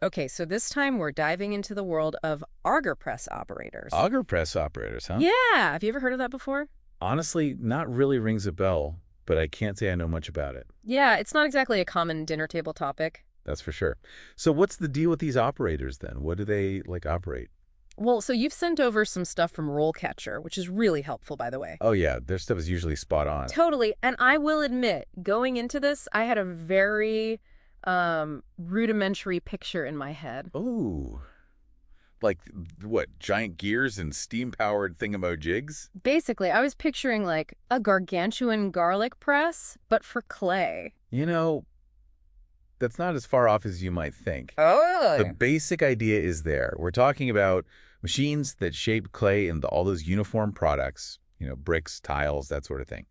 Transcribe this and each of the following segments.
Okay, so this time we're diving into the world of Auger Press Operators. Auger Press Operators, huh? Yeah, have you ever heard of that before? Honestly, not really rings a bell, but I can't say I know much about it. Yeah, it's not exactly a common dinner table topic. That's for sure. So what's the deal with these operators then? What do they, operate? Well, so you've sent over some stuff from RoleCatcher, which is really helpful, by the way. Oh yeah, their stuff is usually spot on. Totally. And I will admit, going into this, I had a very rudimentary picture in my head. Ooh. Like, what, giant gears and steam-powered thingamajigs? Basically, I was picturing like a gargantuan garlic press, but for clay. You know, that's not as far off as you might think. Oh, The basic idea is there. We're talking about machines that shape clay into all those uniform products, bricks, tiles, that sort of thing.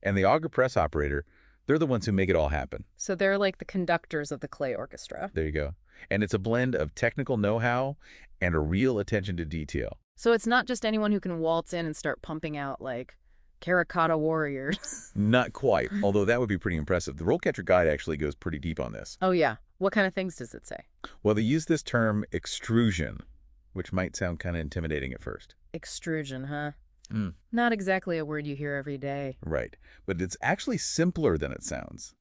And the auger press operator, they're the ones who make it all happen. so they're like the conductors of the clay orchestra. There you go. And it's a blend of technical know-how and a real attention to detail. So it's not just anyone who can waltz in and start pumping out like terracotta warriors. Not quite, although that would be pretty impressive. The RoleCatcher guide actually goes pretty deep on this. Oh yeah. What kind of things does it say? Well, they use this term extrusion, which might sound kind of intimidating at first. Extrusion, huh? Mm. Not exactly a word you hear every day. Right, but it's actually simpler than it sounds.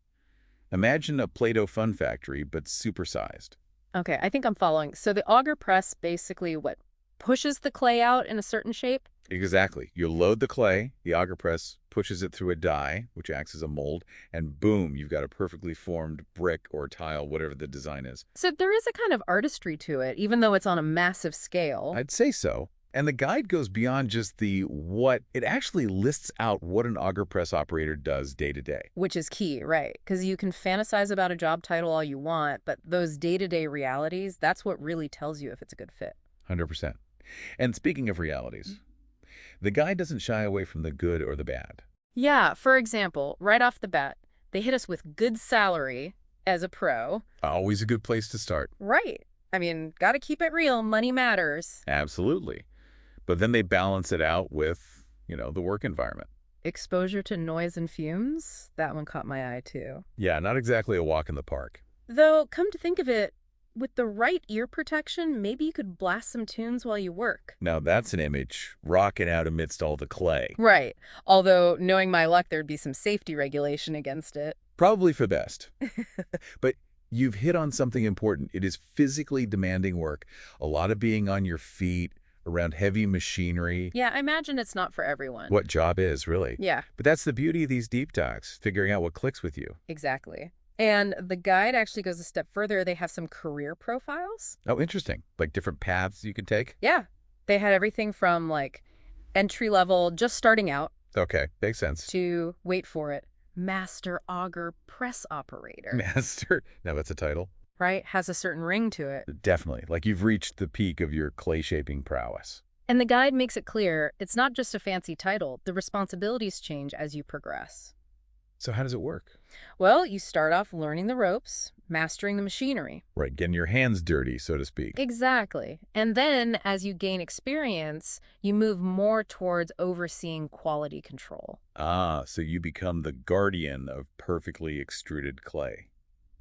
Imagine a Play-Doh fun factory, but supersized. Okay, I think I'm following. So the auger press basically what pushes the clay out in a certain shape? Exactly. You load the clay, the auger press pushes it through a die, which acts as a mold, and boom, you've got a perfectly formed brick or tile, whatever the design is. So there is a kind of artistry to it, even though it's on a massive scale. I'd say so. And the guide goes beyond just the what. It actually lists out what an auger press operator does day to day. Which is key, right? Because you can fantasize about a job title all you want, but those day-to-day realities, that's what really tells you if it's a good fit. 100%. And speaking of realities, the guide doesn't shy away from the good or the bad. Yeah, for example, right off the bat, they hit us with good salary as a pro. Always a good place to start. Right. I mean, gotta keep it real. Money matters. Absolutely. But then they balance it out with, the work environment. Exposure to noise and fumes? That one caught my eye, too. Yeah, not exactly a walk in the park. Though, come to think of it, with the right ear protection, maybe you could blast some tunes while you work. Now that's an image, rocking out amidst all the clay. Right. Although, knowing my luck, there'd be some safety regulation against it. Probably for best. But you've hit on something important. It is physically demanding work. A lot of being on your feet, around heavy machinery. Yeah, I imagine it's not for everyone. What job is, really. Yeah, But that's the beauty of these deep dives, figuring out what clicks with you. exactly. And the guide actually goes a step further. They have some career profiles. Oh, interesting. Like different paths you can take? Yeah, they had everything from like entry level, just starting out, Okay, makes sense. to, wait for it, master auger press operator, Master. Now that's a title. right? Has a certain ring to it. Definitely. Like you've reached the peak of your clay shaping prowess. And the guide makes it clear it's not just a fancy title. The responsibilities change as you progress. So how does it work? Well, you start off learning the ropes, mastering the machinery. Right, getting your hands dirty, so to speak. Exactly. And then, as you gain experience, you move more towards overseeing quality control. Ah, so you become the guardian of perfectly extruded clay.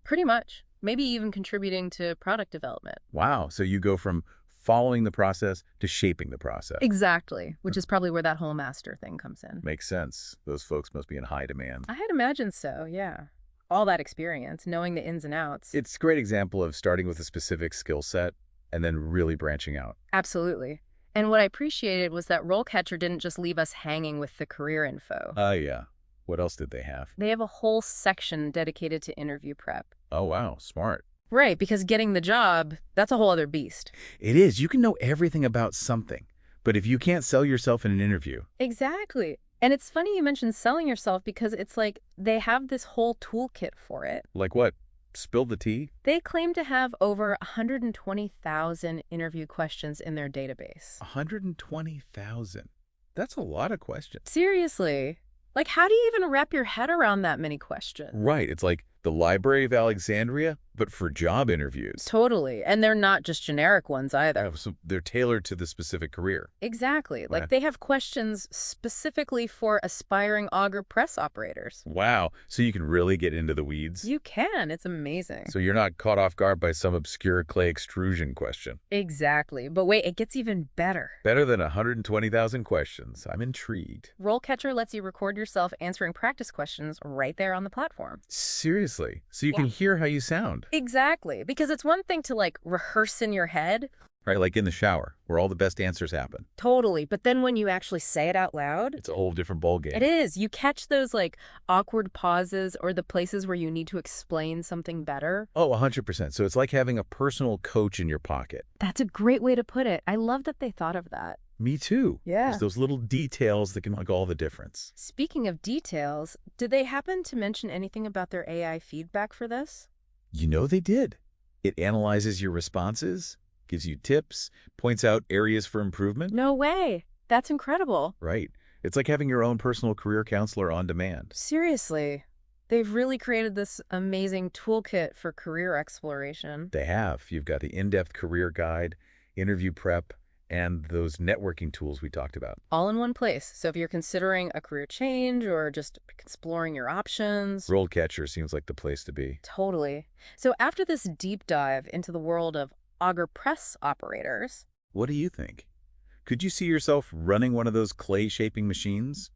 Pretty much. Maybe even contributing to product development. Wow, so you go from following the process to shaping the process. Exactly, which is probably where that whole master thing comes in. Makes sense. Those folks must be in high demand. I had imagined so, yeah. All that experience, knowing the ins and outs. It's a great example of starting with a specific skill set and then really branching out. Absolutely. And what I appreciated was that RoleCatcher didn't just leave us hanging with the career info. Yeah. What else did they have? They have a whole section dedicated to interview prep. Oh, wow. Smart. Right, because getting the job, that's a whole other beast. It is. You can know everything about something. But if you can't sell yourself in an interview, Exactly. And it's funny you mentioned selling yourself because it's like they have this whole toolkit for it. like what? Spill the tea? They claim to have over 120,000 interview questions in their database. 120,000. That's a lot of questions. Seriously. Like, how do you even wrap your head around that many questions? Right. It's like the Library of Alexandria, but for job interviews. Totally. And they're not just generic ones either. Oh, so they're tailored to the specific career. Exactly. Wow. Like they have questions specifically for aspiring Auger press operators. Wow. So you can really get into the weeds? You can. It's amazing. So you're not caught off guard by some obscure clay extrusion question. Exactly. But wait, it gets even better. Better than 120,000 questions. I'm intrigued. RoleCatcher lets you record yourself answering practice questions right there on the platform. Seriously? So you can Yeah. hear how you sound, Exactly. Because it's one thing to like rehearse in your head. right? Like in the shower, where all the best answers happen. Totally. But then when you actually say it out loud, It's a whole different ballgame. it is. You catch those like awkward pauses or the places where you need to explain something better. Oh, 100%. So it's like having a personal coach in your pocket. That's a great way to put it. I love that they thought of that. Me too. Yeah. It's those little details that can make all the difference. Speaking of details, did they happen to mention anything about their AI feedback for this? You know they did. It analyzes your responses, gives you tips, points out areas for improvement. No way. That's incredible. Right. It's like having your own personal career counselor on demand. Seriously. They've really created this amazing toolkit for career exploration. They have. You've got the in-depth career guide, interview prep, and those networking tools we talked about. All in one place. So if you're considering a career change or just exploring your options, RoleCatcher seems like the place to be. totally. So after this deep dive into the world of Auger Press Operators, What do you think? Could you see yourself running one of those clay shaping machines?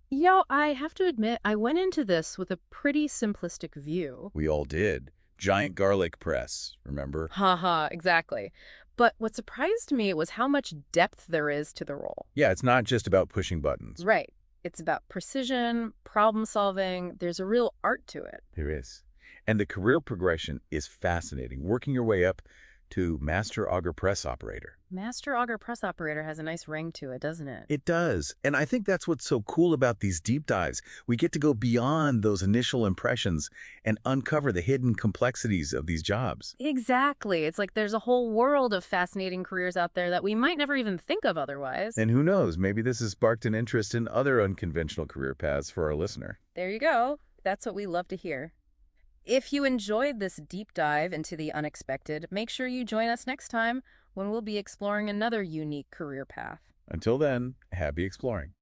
I have to admit, I went into this with a pretty simplistic view. We all did. Giant garlic press, remember? Haha, exactly. But what surprised me was how much depth there is to the role. Yeah, it's not just about pushing buttons. Right. It's about precision, problem solving. There's a real art to it. There is. And the career progression is fascinating, working your way up to Master Auger Press Operator. Master Auger Press Operator has a nice ring to it, doesn't it? It does. And I think that's what's so cool about these deep dives. We get to go beyond those initial impressions and uncover the hidden complexities of these jobs. Exactly. It's like there's a whole world of fascinating careers out there that we might never even think of otherwise. And who knows, maybe this has sparked an interest in other unconventional career paths for our listener. There you go. That's what we love to hear. If you enjoyed this deep dive into the unexpected, make sure you join us next time when we'll be exploring another unique career path. Until then, happy exploring.